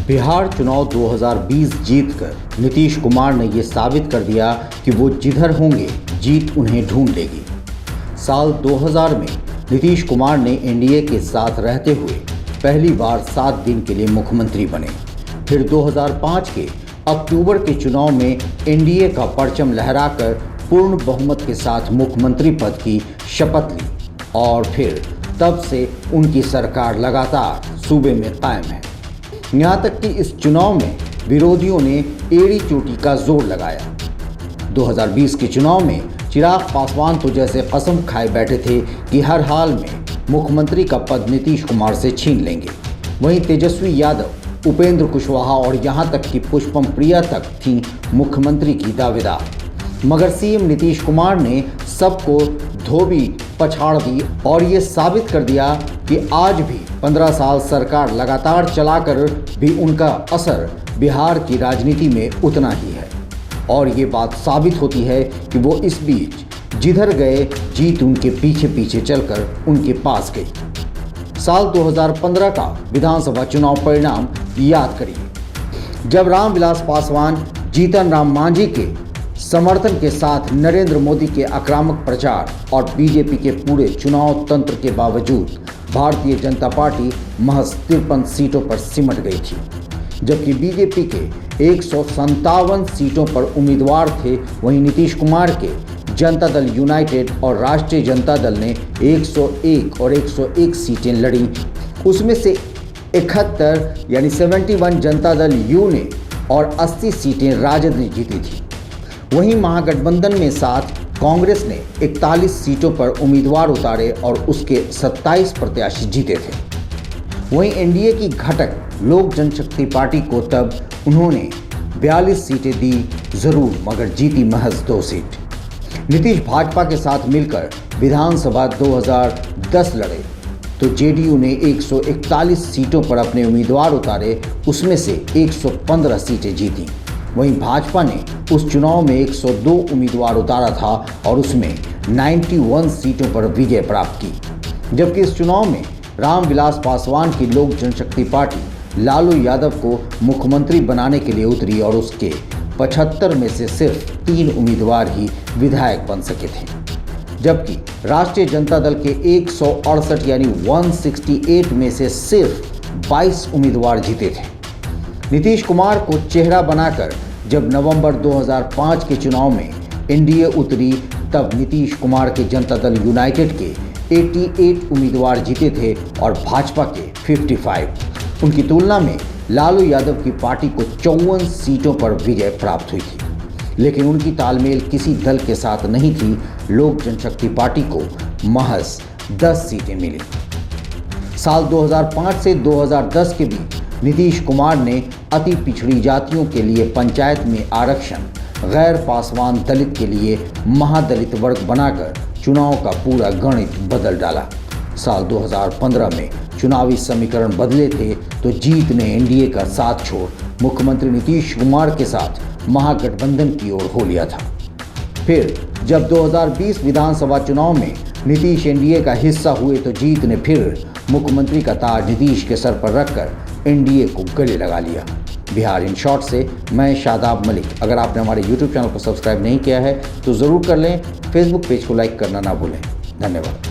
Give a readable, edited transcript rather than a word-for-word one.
बिहार चुनाव 2020 जीतकर नीतीश कुमार ने ये साबित कर दिया कि वो जिधर होंगे जीत उन्हें ढूंढ लेगी। साल 2000 में नीतीश कुमार ने एनडीए के साथ रहते हुए पहली बार 7 दिन के लिए मुख्यमंत्री बने। फिर 2005 के अक्टूबर के चुनाव में एनडीए का परचम लहराकर पूर्ण बहुमत के साथ मुख्यमंत्री पद की शपथ ली और फिर तब से उनकी सरकार लगातार सूबे में कायम है। यहाँ तक कि इस चुनाव में विरोधियों ने एड़ी चोटी का जोर लगाया। 2020 के चुनाव में चिराग पासवान तो जैसे कसम खाए बैठे थे कि हर हाल में मुख्यमंत्री का पद नीतीश कुमार से छीन लेंगे। वहीं तेजस्वी यादव, उपेंद्र कुशवाहा और यहाँ तक कि पुष्पम प्रिया तक थी मुख्यमंत्री की दावेदार। मगर सीएम नीतीश कुमार ने सबको धोबी पछाड़ दी और ये साबित कर दिया कि आज भी 15 साल सरकार लगातार चलाकर भी उनका असर बिहार की राजनीति में उतना ही है। और ये बात साबित होती है कि वो इस बीच जिधर गए जीत उनके पीछे पीछे चलकर उनके पास गई। साल 2015 का विधानसभा चुनाव परिणाम याद करिए, जब रामविलास पासवान जीतन राम मांझी के समर्थन के साथ नरेंद्र मोदी के आक्रामक प्रचार और बीजेपी के पूरे चुनाव तंत्र के बावजूद भारतीय जनता पार्टी महज 53 सीटों पर सिमट गई थी, जबकि बीजेपी के 157 सीटों पर उम्मीदवार थे। वहीं नीतीश कुमार के जनता दल यूनाइटेड और राष्ट्रीय जनता दल ने 101 और 101 सीटें लड़ी। उसमें से 71 यानी 71 जनता दल यू ने और 80 सीटें राजद ने जीती थी। वहीं महागठबंधन में साथ कांग्रेस ने 41 सीटों पर उम्मीदवार उतारे और उसके 27 प्रत्याशी जीते थे। वहीं एनडीए की घटक लोक जनशक्ति पार्टी को तब उन्होंने 42 सीटें दी जरूर, मगर जीती महज 2 सीट। नीतीश भाजपा के साथ मिलकर विधानसभा 2010 लड़े तो जेडीयू ने 141 सीटों पर अपने उम्मीदवार उतारे, उसमें से 115 सीटें जीती। वहीं भाजपा ने उस चुनाव में 102 उम्मीदवार उतारा था और उसमें 91 सीटों पर विजय प्राप्त की। जबकि इस चुनाव में रामविलास पासवान की लोक जनशक्ति पार्टी लालू यादव को मुख्यमंत्री बनाने के लिए उतरी और उसके 75 में से सिर्फ 3 उम्मीदवार ही विधायक बन सके थे, जबकि राष्ट्रीय जनता दल के 168 यानी 168 में से सिर्फ 22 उम्मीदवार जीते थे। नीतीश कुमार को चेहरा बनाकर जब नवंबर 2005 के चुनाव में एनडीए उतरी, तब नीतीश कुमार के जनता दल यूनाइटेड के 88 उम्मीदवार जीते थे और भाजपा के 55। उनकी तुलना में लालू यादव की पार्टी को 54 सीटों पर विजय प्राप्त हुई थी, लेकिन उनकी तालमेल किसी दल के साथ नहीं थी। लोक जनशक्ति पार्टी को महज 10 सीटें मिली। साल 2005 से 2010 के बीच नीतीश कुमार ने अति पिछड़ी जातियों के लिए पंचायत में आरक्षण, गैर पासवान दलित के लिए महादलित वर्ग बनाकर चुनाव का पूरा गणित बदल डाला। साल 2015 में चुनावी समीकरण बदले थे तो जीत ने एनडीए का साथ छोड़ मुख्यमंत्री नीतीश कुमार के साथ महागठबंधन की ओर हो लिया था। फिर जब 2020 विधानसभा चुनाव में नीतीश एनडीए का हिस्सा हुए तो जीत ने फिर मुख्यमंत्री का ताज नीतीश के सर पर रखकर एनडीए को गले लगा लिया। बिहार इन शॉर्ट से मैं शादाब मलिक। अगर आपने हमारे यूट्यूब चैनल को सब्सक्राइब नहीं किया है तो ज़रूर कर लें। फेसबुक पेज को लाइक करना ना भूलें। धन्यवाद।